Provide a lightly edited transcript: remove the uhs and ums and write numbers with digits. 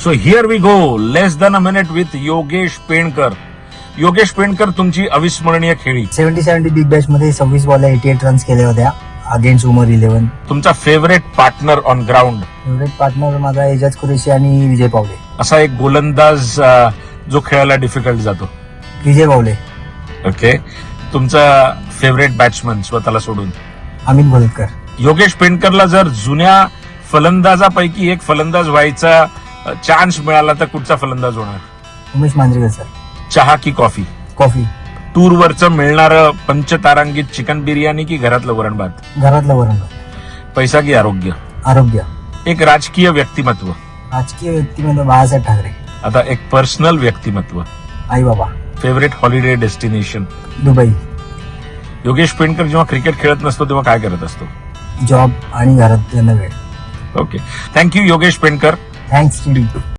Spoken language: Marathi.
So here we go, less than a minute with Yogesh Penkar. Yogesh Penkar, तुमची अविस्मरणीय खेळी. 70 बिग बॅश मध्ये 26 बॉलला 88 रन्स केल्या होत्या अगेन्स्ट उमर 11. तुमचा favourite partner on ground. Favourite partner माझा एजाज कुरेशी आणि विजय पावले. असा एक गोलंदाज जो खेळायला डिफिकल्ट जातो. विजय पावले. ओके. तुमचा फेवरेट बॅट्समन स्वतःला सोडून. अमित भोलकर. योगेश पेणकरला जर जुन्या फलंदाजापैकी एक फलंदाज व्हायचा चान्स मिळाला तर कुठचा फलंदाज होणार? उमेश मांजरेकर सर. चहा की कॉफी? कॉफी. टूरवरचं मिळणारं पंचतारांकित चिकन बिर्याणी की घरातलं वरण भात? घरातलं वरण. पैसा की आरोग्य? आरोग्य. एक राजकीय व्यक्तिमत्व. राजकीय व्यक्तिमत्व बाळासाहेब ठाकरे. आता एक पर्सनल व्यक्तिमत्व. आई बाबा. Favourite holiday destination? Dubai. Yogesh Penkar जेव्हा क्रिकेट खेळत नसतो तेव्हा काय करत असतो? जॉब आणि घरात वेळ. Okay. Thank you Yogesh Penkar. Thanks TD.